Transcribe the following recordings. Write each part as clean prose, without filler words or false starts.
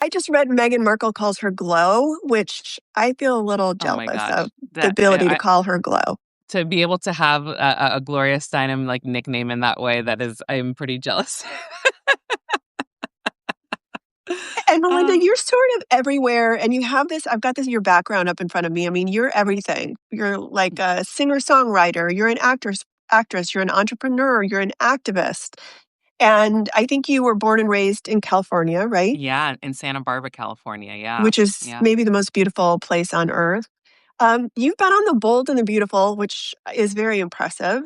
I just read Meghan Markle calls her Glow, which I feel a little Oh my jealous gosh, of the ability to call her Glow. to be able to have a Gloria Steinem like nickname in that way, I'm pretty jealous. And Malynda, Um, you're sort of everywhere, and you have this. I've got this your background up in front of me. I mean, you're everything. You're like a singer-songwriter. You're an actress. You're an entrepreneur. You're an activist. And I think you were born and raised in California, right? yeah, in Santa Barbara, California. Yeah, Which is yeah, maybe the most beautiful place on earth. You've been on The Bold and the Beautiful, which is very impressive.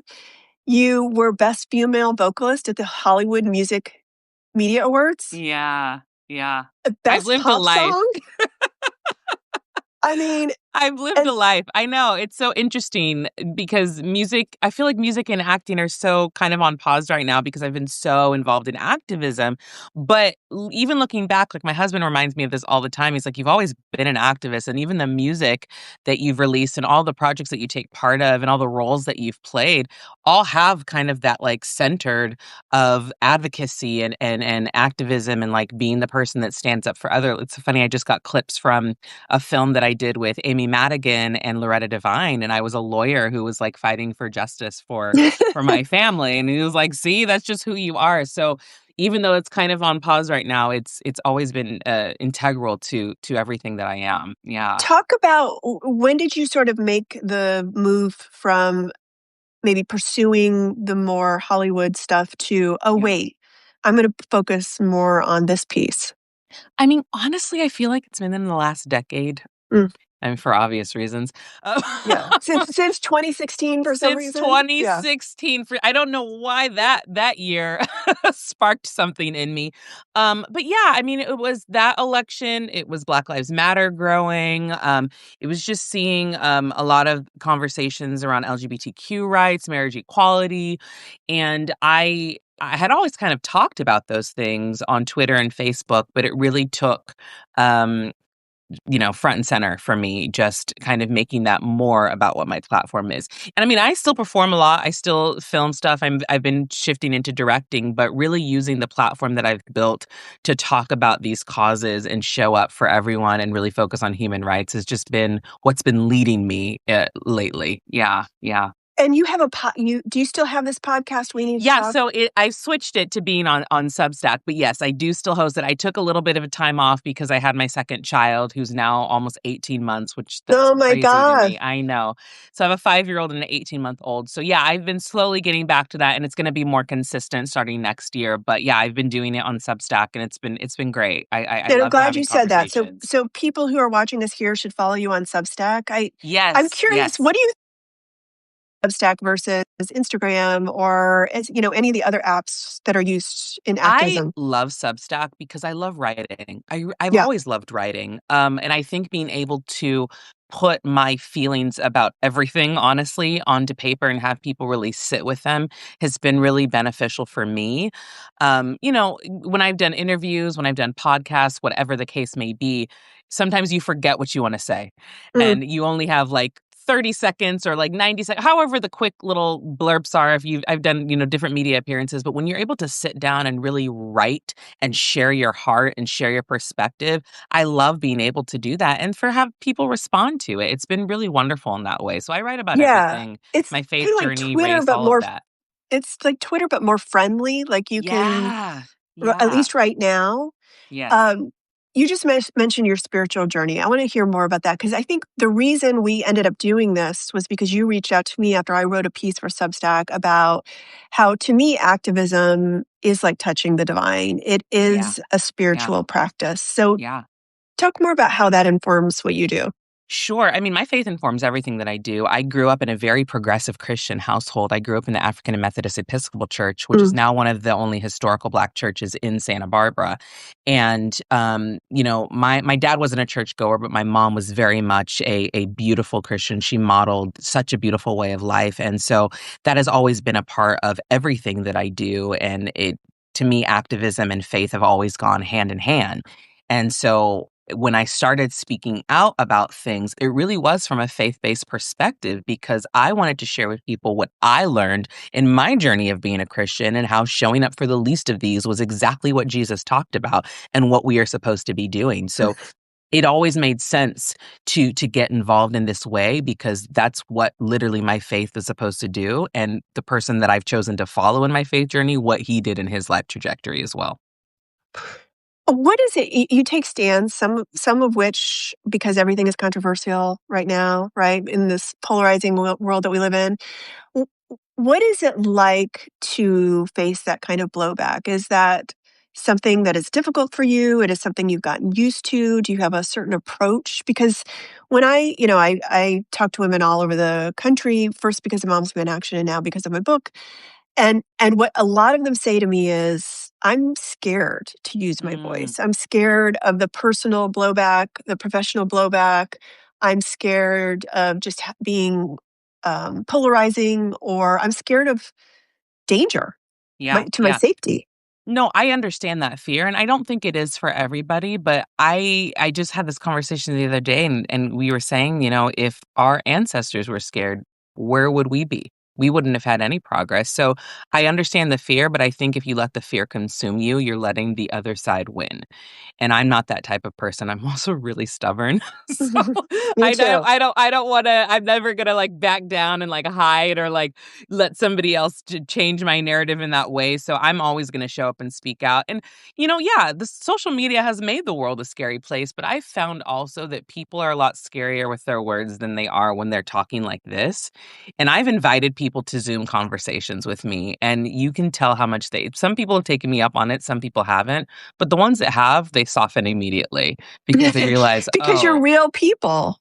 You were Best Female Vocalist at the Hollywood Music Media Awards. yeah, yeah. I've Best lived a Pop life. Song. I mean, I've lived a and life. I know. It's so interesting because I feel like music and acting are so kind of on pause right now because I've been so involved in activism. But even looking back, like my husband reminds me of this all the time. He's like, you've always been an activist. And even the music that you've released and all the projects that you take part of and all the roles that you've played all have kind of that like centered of advocacy and activism and like being the person that stands up for other. It's funny. I just got clips from a film that I did with Amy Madigan and Loretta Devine, and I was a lawyer who was like fighting for justice for my family, and he was like, "See, that's just who you are." So even though it's kind of on pause right now, it's always been integral to everything that I am. Yeah. talk about when did you sort of make the move from maybe pursuing the more Hollywood stuff to, oh, Yeah. wait, I'm going to focus more on this piece? I mean, honestly, I feel like it's been in the last decade. Mm, I mean, for obvious reasons. yeah. Since 2016 for some Since reason? Yeah. 2016, for I don't know why that year sparked something in me. But yeah, I mean, it was that election, it was Black Lives Matter growing. It was just seeing a lot of conversations around LGBTQ rights, marriage equality, and I had always kind of talked about those things on Twitter and Facebook, but it really took um front and center for me, just kind of making that more about what my platform is. And I mean, I still perform a lot. I still film stuff. I've been shifting into directing, but really using the platform that I've built to talk about these causes and show up for everyone and really focus on human rights has just been what's been leading me lately. Yeah, yeah. And you have do you still have this podcast, We Need to Yeah, Talk? so I switched it to being on Substack, but yes, I do still host it. I took a little bit of a time off because I had my second child, who's now almost 18 months, which that's Oh my crazy to God. me. I know. So I have a 5-year-old and an 18-month-old. So yeah, I've been slowly getting back to that, and it's going to be more consistent starting next year. But yeah, I've been doing it on Substack, and it's been great. I And I'm love glad having you said that. So conversations. so people who are watching this here should follow you on Substack. I'm Yes, curious, yes. what do you Substack versus Instagram or any of the other apps that are used in I activism? love Substack because I love writing. I've Yeah. always loved writing. And I think being able to put my feelings about everything honestly onto paper and have people really sit with them has been really beneficial for me. When I've done interviews, when I've done podcasts, whatever the case may be, sometimes you forget what you want to say Mm, and you only have like 30 seconds or like 90 seconds, however the quick little blurbs are if I've done, different media appearances, but when you're able to sit down and really write and share your heart and share your perspective, I love being able to do that and for have people respond to it. It's been really wonderful in that way. So I write about yeah. everything, It's my kind faith of like journey, race, all of that. It's like Twitter, but more friendly. Like you can, Yeah. at Yeah. least right now. Yes. Um, you just mentioned your spiritual journey. I want to hear more about that because I think the reason we ended up doing this was because you reached out to me after I wrote a piece for Substack about how, to me, activism is like touching the divine. It Yeah. is a Yeah. spiritual practice. So, Yeah. talk more about how that informs what you do. Sure. I mean, my faith informs everything that I do. I grew up in a very progressive Christian household. I grew up in the African and Methodist Episcopal Church, which is Mm, now one of the only historical Black churches in Santa Barbara. And, my dad wasn't a churchgoer, but my mom was very much a beautiful Christian. She modeled such a beautiful way of life. And so that has always been a part of everything that I do. And to me, activism and faith have always gone hand in hand. And so when I started speaking out about things, it really was from a faith-based perspective because I wanted to share with people what I learned in my journey of being a Christian and how showing up for the least of these was exactly what Jesus talked about and what we are supposed to be doing. So it always made sense to get involved in this way because that's what literally my faith is supposed to do. And the person that I've chosen to follow in my faith journey, what he did in his life trajectory as well. What is it? You take stands, some of which, because everything is controversial right now, right? In this polarizing world that we live in. W- What is it like to face that kind of blowback? Is that something that is difficult for you? It is something you've gotten used to? Do you have a certain approach? Because when I talk to women all over the country, first because of Moms Who in Action and now because of my book, and what a lot of them say to me is, "I'm scared to use my Mm, voice. I'm scared of the personal blowback, the professional blowback. I'm scared of just being, polarizing, or I'm scared of danger, yeah, to my yeah. safety." No, I understand that fear, and I don't think it is for everybody, but I just had this conversation the other day, and we were saying, if our ancestors were scared, where would we be? We wouldn't have had any progress. So I understand the fear, but I think if you let the fear consume you, you're letting the other side win. And I'm not that type of person. I'm also really stubborn. So Me too. I don't want to I'm never going to like back down and like hide or like let somebody else to change my narrative in that way. So I'm always going to show up and speak out. And yeah, the social media has made the world a scary place, but I've found also that people are a lot scarier with their words than they are when they're talking like this. And I've invited people to Zoom conversations with me, and you can tell how much some people have taken me up on it, some people haven't. But the ones that have, they soften immediately because they realize, Because you're oh, real people.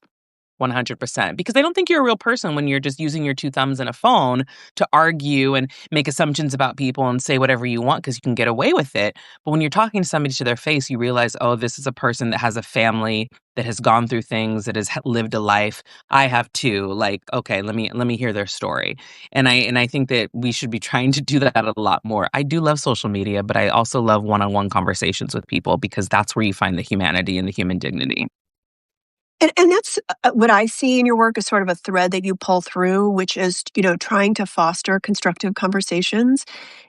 100%. Because they don't think you're a real person when you're just using your two thumbs and a phone to argue and make assumptions about people and say whatever you want because you can get away with it. But when you're talking to somebody to their face, you realize, oh, this is a person that has a family, that has gone through things, that has lived a life. I have too. Like, okay, let me hear their story. And I think that we should be trying to do that a lot more. I do love social media, but I also love one-on-one conversations with people because that's where you find the humanity and the human dignity. And that's what I see in your work is sort of a thread that you pull through, which is, trying to foster constructive conversations.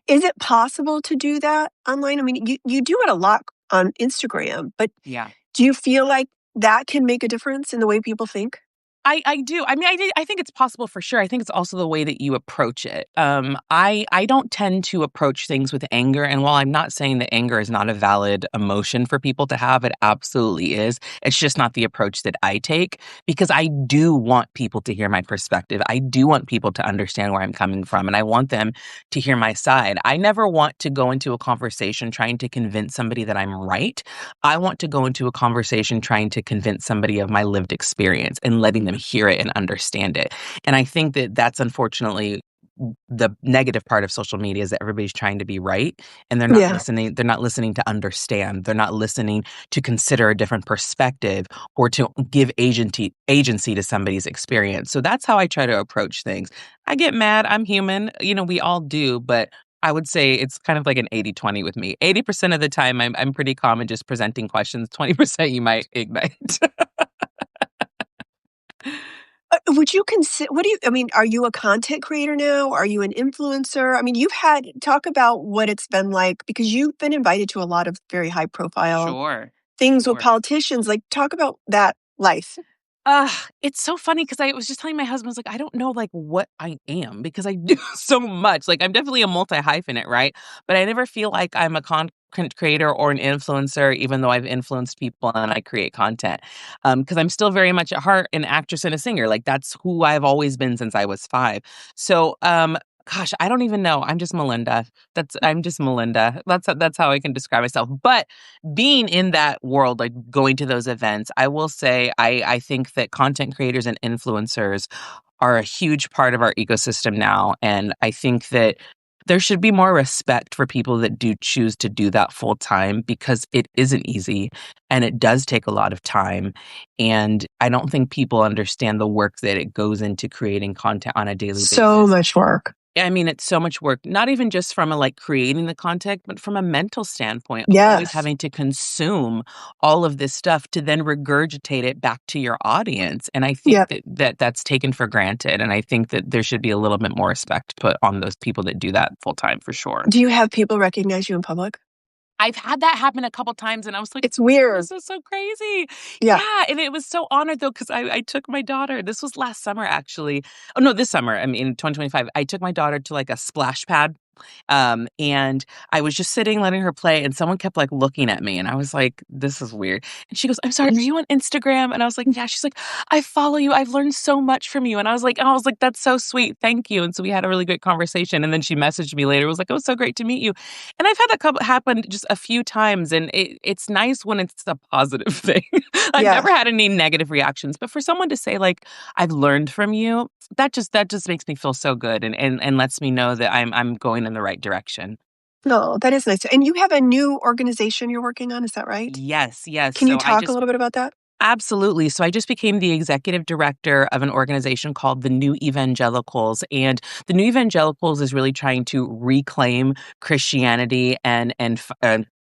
Is it possible to do that online? I mean, you do it a lot on Instagram, but Yeah. do you feel like that can make a difference in the way people think? I do. I mean, I think it's possible for sure. I think it's also the way that you approach it. I don't tend to approach things with anger, and while I'm not saying that anger is not a valid emotion for people to have, it absolutely is. It's just not the approach that I take because I do want people to hear my perspective. I do want people to understand where I'm coming from, and I want them to hear my side. I never want to go into a conversation trying to convince somebody that I'm right. I want to go into a conversation trying to convince somebody of my lived experience and letting them hear it and understand it. And I think that that's unfortunately the negative part of social media is that everybody's trying to be right and Yeah. they're not listening to understand, they're not listening to consider a different perspective or to give agency to somebody's experience. So that's how I try to approach things. I get mad, I'm human, we all do, but I would say it's kind of like an 80-20 with me. 80% of the time I'm pretty calm and just presenting questions. 20% you might ignite. Would you consider? What do you? I mean, are you a content creator now? Are you an influencer? I mean, you've had talk about what it's been like because you've been invited to a lot of very high profile Sure. things with Sure. politicians. Like, talk about that life. It's so funny because I was just telling my husband, I was like, I don't know like what I am because I do so much. Like I'm definitely a multi-hyphenate, right? But I never feel like I'm a content creator or an influencer, even though I've influenced people and I create content. Because I'm still very much at heart an actress and a singer. Like that's who I've always been since I was 5. So gosh, I don't even know. I'm just Malynda. That's how I can describe myself. But being in that world, like going to those events, I will say I think that content creators and influencers are a huge part of our ecosystem now. And I think that there should be more respect for people that do choose to do that full time because it isn't easy and it does take a lot of time. And I don't think people understand the work that it goes into creating content on a daily So basis. much work. I mean, it's so much work, not even just from a, like, creating the content, but from a mental standpoint of always Yes. having to consume all of this stuff to then regurgitate it back to your audience, and I think Yep. that's taken for granted, and I think that there should be a little bit more respect put on those people that do that full time for sure. Do you have people recognize you in public? I've had that happen a couple times, and I was like, It's weird. "This is so crazy." Yeah. Yeah, and it was so honored, though, because I took my daughter this was last summer, actually. Oh, no, this summer, I mean, 2025. I took my daughter to, like, a splash pad, and I was just sitting letting her play, and someone kept, like, looking at me, and I was like, "This is weird." And she goes, "I'm sorry, are you on Instagram?" And I was like, "Yeah." She's like, "I follow you, I've learned so much from you." And I was like, "That's so sweet, thank you." And so we had a really great conversation, and then she messaged me later, was like, "It was so great to meet you." And I've had that couple happen just a few times, and it's nice when it's a positive thing. I've Yeah. never had any negative reactions, but for someone to say, like, "I've learned from you," that just makes me feel so good and lets me know that I'm going in the right direction. No, that is nice. And you have a new organization you're working on, is that right? Yes, yes. Can you So I talk a just little bit about that? Absolutely. So I just became the executive director of an organization called the New Evangelicals, and the New Evangelicals is really trying to reclaim Christianity and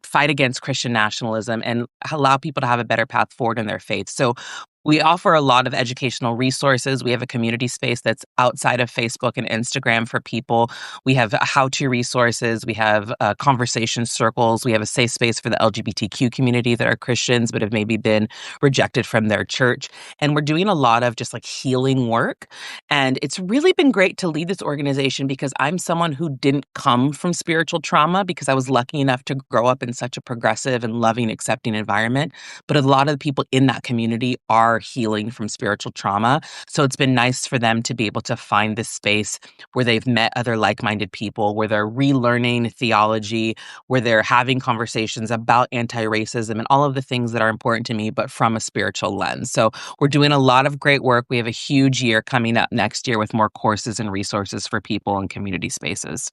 fight against Christian nationalism and allow people to have a better path forward in their faith. So we offer a lot of educational resources. We have a community space that's outside of Facebook and Instagram for people. We have how-to resources. We have conversation circles. We have a safe space for the LGBTQ community that are Christians but have maybe been rejected from their church. And we're doing a lot of just like healing work. And it's really been great to lead this organization because I'm someone who didn't come from spiritual trauma because I was lucky enough to grow up in such a progressive and loving, accepting environment. But a lot of the people in that community are healing from spiritual trauma. So it's been nice for them to be able to find this space where they've met other like minded people, where they're relearning theology, where they're having conversations about anti racism and all of the things that are important to me, but from a spiritual lens. So we're doing a lot of great work. We have a huge year coming up next year with more courses and resources for people in community spaces.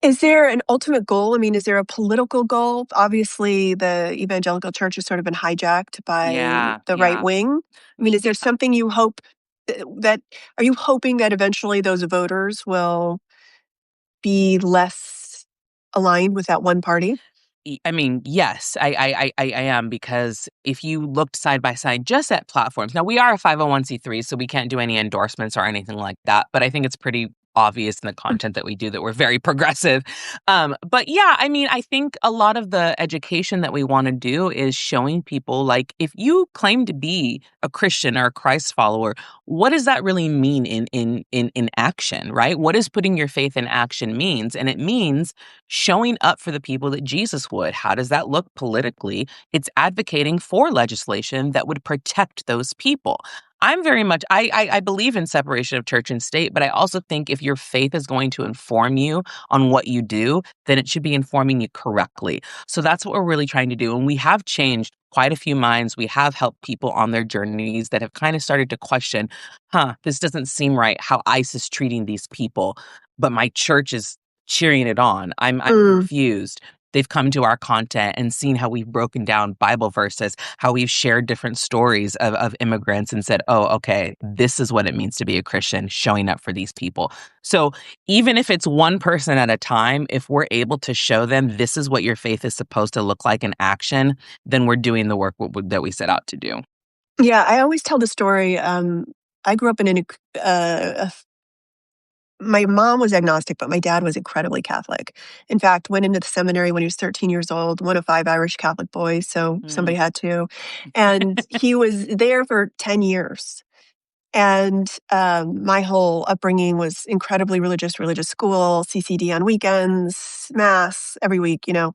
Is there an ultimate goal? I mean, is there a political goal? Obviously, the evangelical church has sort of been hijacked by Yeah, the right yeah. wing. I mean, is there something you hope that are you hoping that eventually those voters will be less aligned with that one party? I mean, yes, I am because if you looked side by side just at platforms, now we are a 501(c)(3), so we can't do any endorsements or anything like that. But I think it's pretty obvious in the content that we do that we're very progressive. But yeah, I mean, I think a lot of the education that we want to do is showing people like if you claim to be a Christian or a Christ follower, what does that really mean in action, right? What does putting your faith in action means? And it means showing up for the people that Jesus would. How does that look politically? It's advocating for legislation that would protect those people. I'm very much I believe in separation of church and state, but I also think if your faith is going to inform you on what you do, then it should be informing you correctly. So that's what we're really trying to do. And we have changed quite a few minds. We have helped people on their journeys that have kind of started to question, this doesn't seem right how ICE is treating these people, but my church is cheering it on. I'm Mm. confused. They've come to our content and seen how we've broken down Bible verses, how we've shared different stories of immigrants and said, oh, okay, this is what it means to be a Christian, showing up for these people. So even if it's one person at a time, if we're able to show them this is what your faith is supposed to look like in action, then we're doing the work that we set out to do. Yeah, I always tell the story. I grew up in my mom was agnostic, but my dad was incredibly Catholic. In fact, went into the seminary when he was 13 years old, one of five Irish Catholic boys, so Mm. somebody had to. And he was there for 10 years. And my whole upbringing was incredibly religious school, CCD on weekends, mass every week, you know.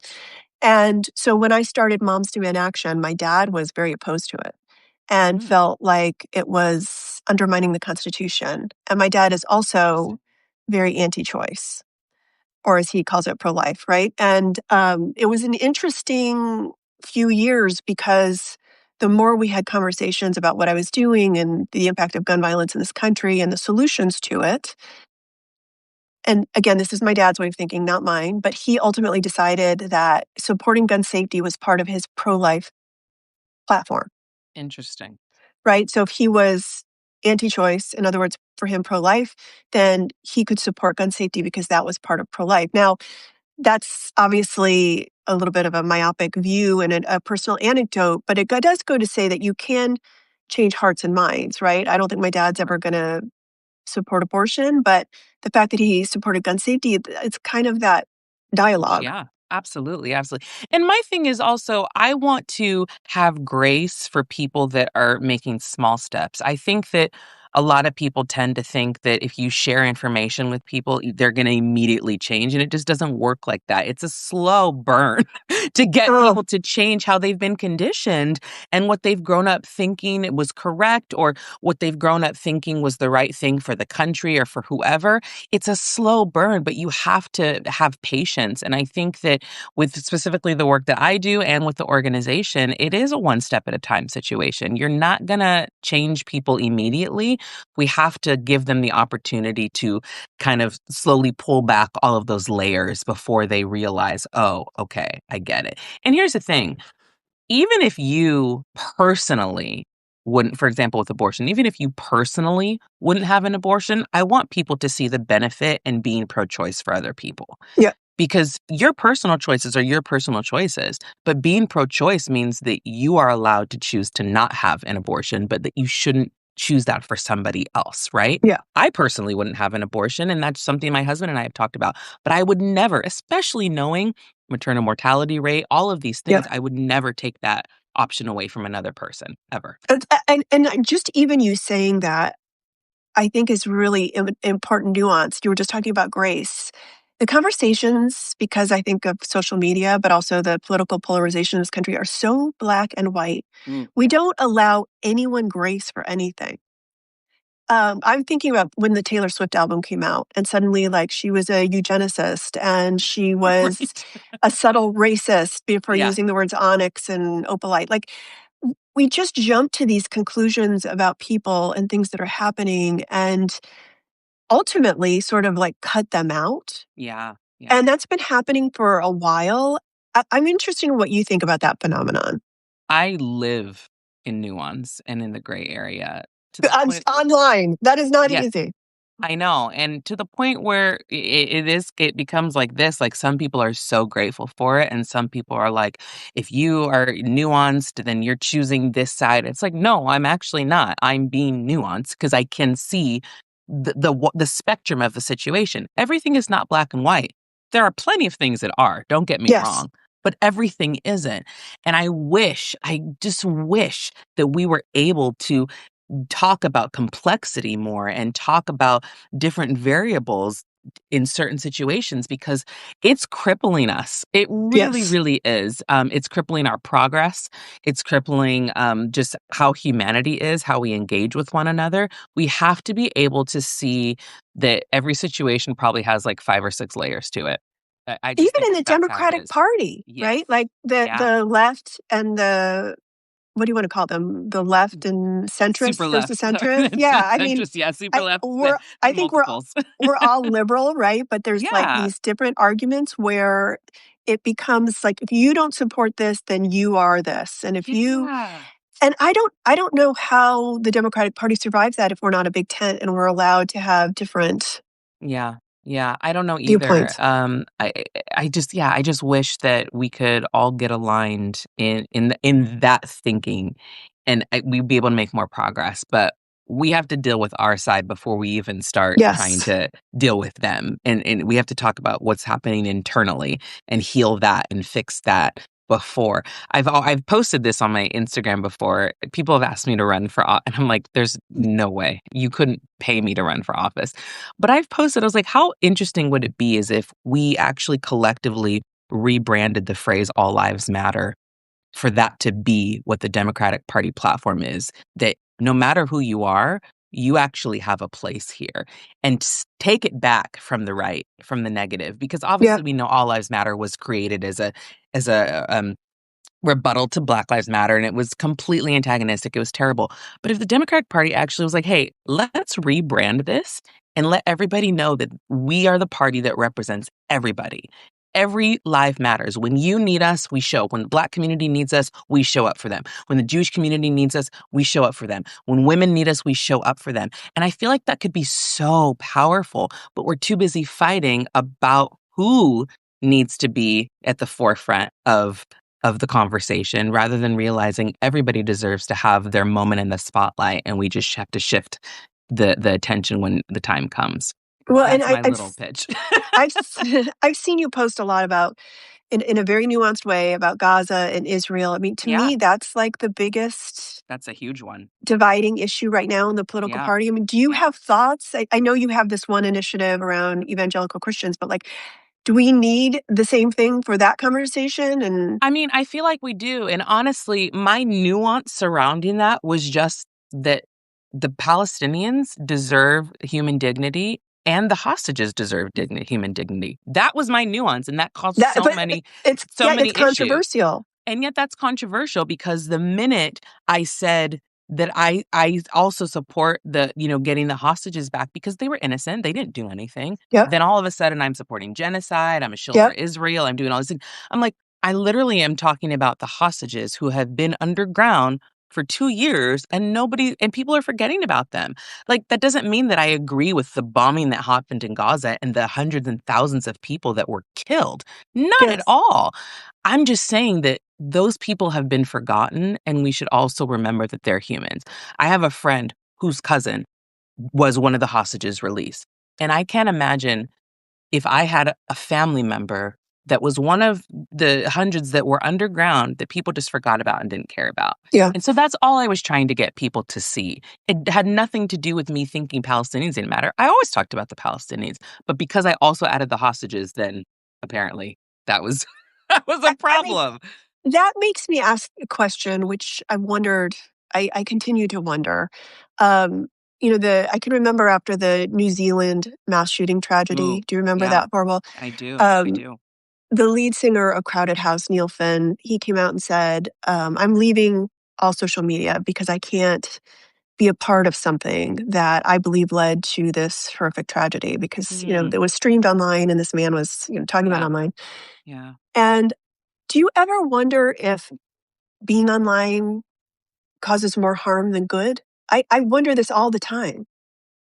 And so when I started Moms Demand Action, my dad was very opposed to it and Mm. felt like it was undermining the Constitution. And my dad is also Interesting. very anti-choice, or as he calls it, pro-life, right? And it was an interesting few years because the more we had conversations about what I was doing and the impact of gun violence in this country and the solutions to it, and again, this is my dad's way of thinking, not mine, but he ultimately decided that supporting gun safety was part of his pro-life platform, Interesting. right? So if he was anti-choice, in other words, for him pro-life, then he could support gun safety because that was part of pro-life. Now, that's obviously a little bit of a myopic view and a personal anecdote, but it does go to say that you can change hearts and minds, right? I don't think my dad's ever going to support abortion, but the fact that he supported gun safety, it's kind of that dialogue. Yeah, absolutely, absolutely. And my thing is also, I want to have grace for people that are making small steps. I think that a lot of people tend to think that if you share information with people, they're going to immediately change. And it just doesn't work like that. It's a slow burn to get Oh, people to change how they've been conditioned and what they've grown up thinking was correct or what they've grown up thinking was the right thing for the country or for whoever. It's a slow burn, but you have to have patience. And I think that with specifically the work that I do and with the organization, it is a one step at a time situation. You're not going to change people immediately. We have to give them the opportunity to kind of slowly pull back all of those layers before they realize, oh, okay, I get it. And here's the thing, even if you personally wouldn't, for example, with abortion, even if you personally wouldn't have an abortion, I want people to see the benefit in being pro choice for other people yeah, because your personal choices are your personal choices. But being pro choice means that you are allowed to choose to not have an abortion, but that you shouldn't choose that for somebody else, right? yeah, I personally wouldn't have an abortion, and that's something my husband and I have talked about. But I would never, especially knowing maternal mortality rate, all of these yeah. things, I would never take that option away from another person ever. And just even you saying that, I think is really important nuance. You were just talking about grace. The conversations, because I think of social media, but also the political polarization in this country, are so black and white. Mm. We don't allow anyone grace for anything. I'm thinking about when the Taylor Swift album came out, and suddenly, like, she was a eugenicist and she was Right. a subtle racist for Yeah. using the words onyx and opalite. Like, we just jump to these conclusions about people and things that are happening and ultimately sort of like cut them out. Yeah. Yeah. And that's been happening for a while. I'm interested in what you think about that phenomenon. I live in nuance and in the gray area to the point. Online, that is not Yes. easy. I know, and to the point where it becomes like this, like, some people are so grateful for it, and some people are like, "If you are nuanced, then you're choosing this side." It's like, "No, I'm actually not. I'm being nuanced because I can see the spectrum of the situation. Everything is not black and white. There are plenty of things that are, don't get me Yes. wrong, but everything isn't." And I just wish that we were able to talk about complexity more and talk about different variables in certain situations because it's crippling us. It really, Yes. really is. It's crippling our progress. It's crippling just how humanity is, how we engage with one another. We have to be able to see that every situation probably has like 5 or 6 layers to it. I just Even think in that the that's how it Democratic is. Party, Yes. right? Like Yeah. the left and the what do you wanna call them? The left and Super centrist versus left. centrist? Yeah, I mean, Centrist. Yeah. Super left. I There's think multiples. we're all liberal, right? But there's, like, Yeah. these different arguments where it becomes like, if you don't support this, then you are this, and if you Yeah. and I don't know how the Democratic Party survives that if we're not a big tent and we're allowed to have different Yeah. Yeah, I don't know either. viewpoints. I just yeah, I just wish that we could all get aligned in that thinking, and we'd be able to make more progress. But we have to deal with our side before we even start trying Yes. to deal with them, and we have to talk about what's happening internally and heal that and fix that before. I've posted this on my Instagram before. People have asked me to run for and I'm like, there's no way you couldn't pay me to run for office. But I've posted, I was like, how interesting would it be as if we actually collectively rebranded the phrase all lives matter for that to be what the Democratic Party platform is, that no matter who you are, you actually have a place here and take it back from the right, from the negative, because Yeah. obviously we know all lives matter was created as a rebuttal to Black Lives Matter, and it was completely antagonistic. It was terrible. But if the Democratic Party actually was like, hey, let's rebrand this and let everybody know that we are the party that represents everybody. Every life matters. When you need us, we show. When the Black community needs us, we show up for them. When the Jewish community needs us, we show up for them. When women need us, we show up for them. And I feel like that could be so powerful, but we're too busy fighting about who needs to be at the forefront of the conversation rather than realizing everybody deserves to have their moment in the spotlight, and we just have to shift the attention when the time comes. Well, and That's my little pitch. I've seen you post a lot about in a very nuanced way about Gaza and Israel. I mean, to Yeah, me, that's like the biggest that's a huge one. dividing issue right now in the political Yeah, party. I mean, do you yeah. have thoughts? I know you have this one initiative around evangelical Christians, but like, do we need the same thing for that conversation? And I mean, I feel like we do. And honestly, my nuance surrounding that was just that the Palestinians deserve human dignity and the hostages deserve human dignity. That was my nuance. And that caused that, so but many, it's, so yeah, many it's issues. controversial. And yet that's controversial because the minute I said that I also support the, getting the hostages back because they were innocent, they didn't do anything. Yep. Then all of a sudden I'm supporting genocide, I'm a shill for Yep. Israel, I'm doing all these things. I'm like, I literally am talking about the hostages who have been underground for 2 years and people are forgetting about them. Like, that doesn't mean that I agree with the bombing that happened in Gaza and the hundreds and thousands of people that were killed. Not at Yes. all. I'm just saying that those people have been forgotten, and we should also remember that they're humans. I have a friend whose cousin was one of the hostages released. And I can't imagine if I had a family member that was one of the hundreds that were underground that people just forgot about and didn't care about. Yeah. And so that's all I was trying to get people to see. It had nothing to do with me thinking Palestinians didn't matter. I always talked about the Palestinians, but because I also added the hostages, then apparently that was that was a I mean, problem. that makes me ask a question, which I wondered, I continue to wonder. Um, I can remember after the New Zealand mass shooting Ooh, tragedy. Do you remember yeah, that horrible? I do. I Um, do. the lead singer of Crowded House, Neil Finn, he came out and said, I'm leaving all social media because I can't be a part of something that I believe led to this horrific tragedy because, Mm, it was streamed online and this man was, talking about yeah, online. yeah. And do you ever wonder if being online causes more harm than good? I wonder this all the time.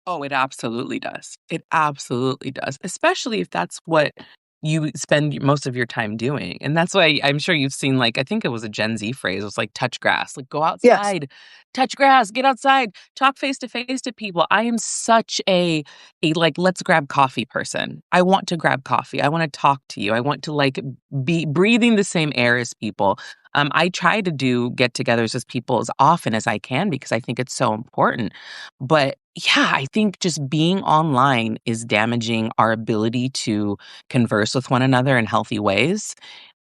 Oh, it absolutely does. It absolutely does, especially if that's what you spend most of your time doing. And that's why I'm sure you've seen, like, I think it was a Gen Z phrase. It was like touch grass, like go Yes. outside, touch grass, get outside, talk face to face to people. I am such a like let's grab coffee person. I want to grab coffee. I want to talk to you. I want to like be breathing the same air as people. I try to do get-togethers with people as often as I can because I think it's so important. But yeah, I think just being online is damaging our ability to converse with one another in healthy ways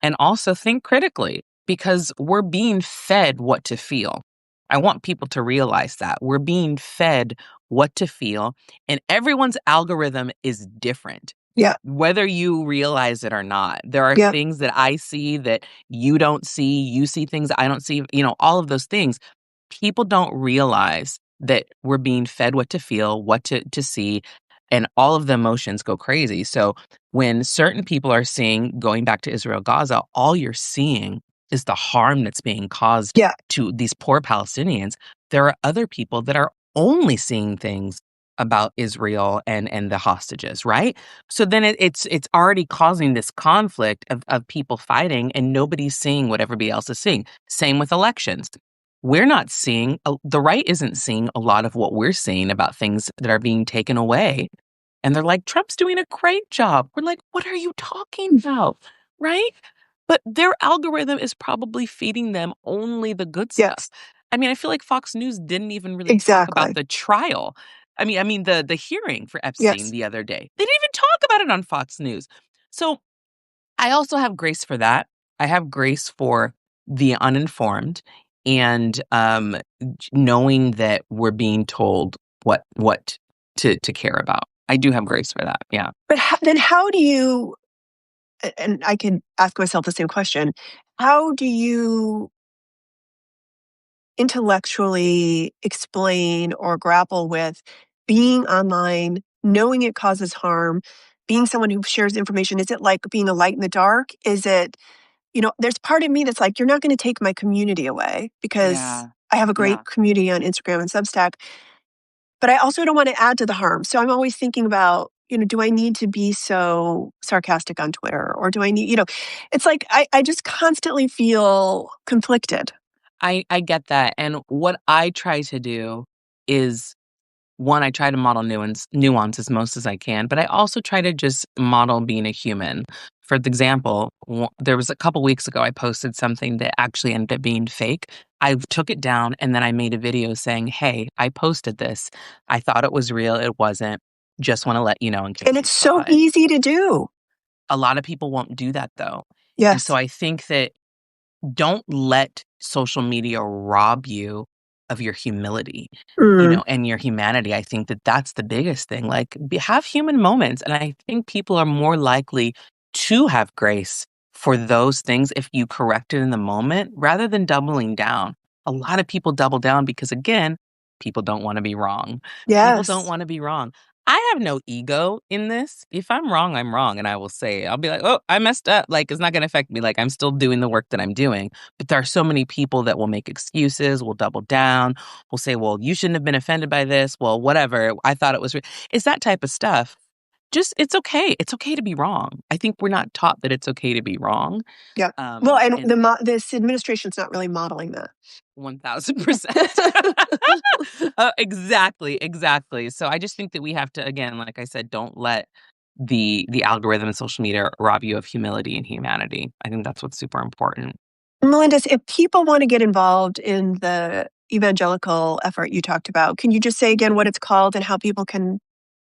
and also think critically because we're being fed what to feel. I want people to realize that we're being fed what to feel, and everyone's algorithm is different. Yeah. Whether you realize it or not, there are Yeah. things that I see that you don't see, you see things I don't see, all of those things. People don't realize that we're being fed what to feel, what to see, and all of the emotions go crazy. So when certain people are seeing, going back to Israel, Gaza, all you're seeing is the harm that's being caused Yeah. to these poor Palestinians. There are other people that are only seeing things about Israel and the hostages, right? So then it's already causing this conflict of people fighting and nobody's seeing what everybody else is seeing. Same with elections. We're not seeing, the right isn't seeing a lot of what we're seeing about things that are being taken away. And they're like, Trump's doing a great job. We're like, what are you talking about? Right? But their algorithm is probably feeding them only the good stuff. Yes. I mean, I feel like Fox News didn't even really talk about Exactly. the trial. I mean the hearing for Epstein Yes. the other day. They didn't even talk about it on Fox News. So I also have grace for that. I have grace for the uninformed and knowing that we're being told what to care about. I do have grace for that. Yeah. But then how do you, and I can ask myself the same question, how do you intellectually explain or grapple with being online, knowing it causes harm, being someone who shares information? Is it like being a light in the dark? Is it, there's part of me that's like, you're not going to take my community away because Yeah. I have a great Yeah. community on Instagram and Substack, but I also don't want to add to the harm. So I'm always thinking about, do I need to be so sarcastic on Twitter, or do I need, it's like I just constantly feel conflicted. I get that, and what I try to do is, one, I try to model nuance as most as I can, but I also try to just model being a human. For example, there was a couple weeks ago, I posted something that actually ended up being fake. I took it down and then I made a video saying, "Hey, I posted this. I thought it was real. It wasn't. Just want to let you know in And case you it's saw so it." easy to do. A lot of people won't do that though. And so Yes. I think that don't let social media rob you of your humility, Mm, and your humanity. I think that that's the biggest thing. Like, have human moments. And I think people are more likely to have grace for those things if you correct it in the moment rather than doubling down. A lot of people double down because, again, people don't want to be wrong. People don't yes. want to be wrong. I have no ego in this. If I'm wrong, I'm wrong. And I will say, I'll be like, oh, I messed up. Like, it's not going to affect me. Like, I'm still doing the work that I'm doing. But there are so many people that will make excuses, will double down, will say, well, you shouldn't have been offended by this. Well, whatever. I thought it was, it's that type of stuff. Just, it's okay. It's okay to be wrong. I think we're not taught that it's okay to be wrong. Yeah. Well, and And this administration's not really modeling that. 1000%. Exactly, exactly. So I just think that we have to, again, like I said, don't let the algorithm and social media rob you of humility and humanity. I think that's what's super important. Melinda, if people want to get involved in the evangelical effort you talked about, can you just say again what it's called and how people can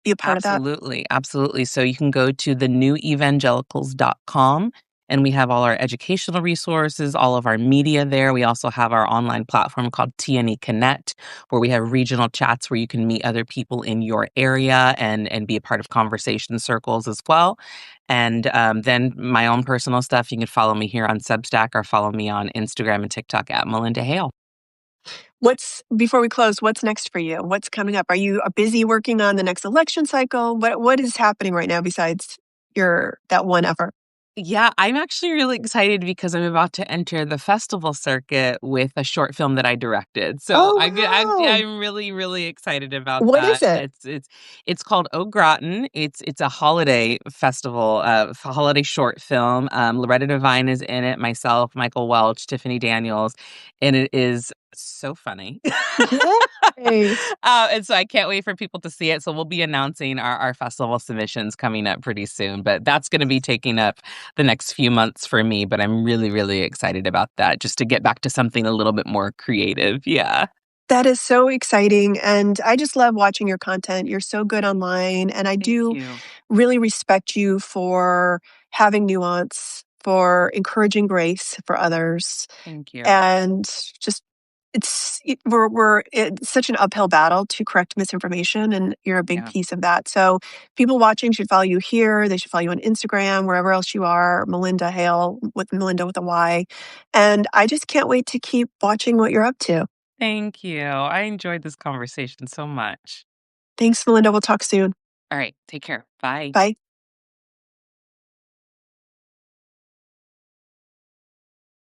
be a part of that? Absolutely, absolutely. So you can go to thenewevangelicals.com, and we have all our educational resources, all of our media there. We also have our online platform called TNE Connect, where we have regional chats where you can meet other people in your area and be a part of conversation circles as well. And then my own personal stuff, you can follow me here on Substack or follow me on Instagram and TikTok at Malynda Hale. Before we close, what's next for you? What's coming up? Are you busy working on the next election cycle? What is happening right now besides that one effort? Yeah, I'm actually really excited because I'm about to enter the festival circuit with a short film that I directed. So Oh, wow. I'm really really excited about What is that. it? It's called Au Gratin. It's a holiday festival, holiday short film. Loretta Devine is in it. Myself, Michael Welch, Tiffany Daniels, and it is so funny. Yay. And so I can't wait for people to see it. So we'll be announcing our festival submissions coming up pretty soon. But that's going to be taking up the next few months for me. But I'm really, really excited about that, just to get back to something a little bit more creative. Yeah. That is so exciting, and I just love watching your content. You're so good online, and I Thank do you. really respect you for having nuance, for encouraging grace for others, Thank you. and just it's such an uphill battle to correct misinformation, and you're a big Yeah. piece of that. So people watching should follow you here. They should follow you on Instagram, wherever else you are, Malynda Hale with Malynda with a Y. And I just can't wait to keep watching what you're up to. Thank you. I enjoyed this conversation so much. Thanks, Malynda. We'll talk soon. All right. Take care. Bye. Bye.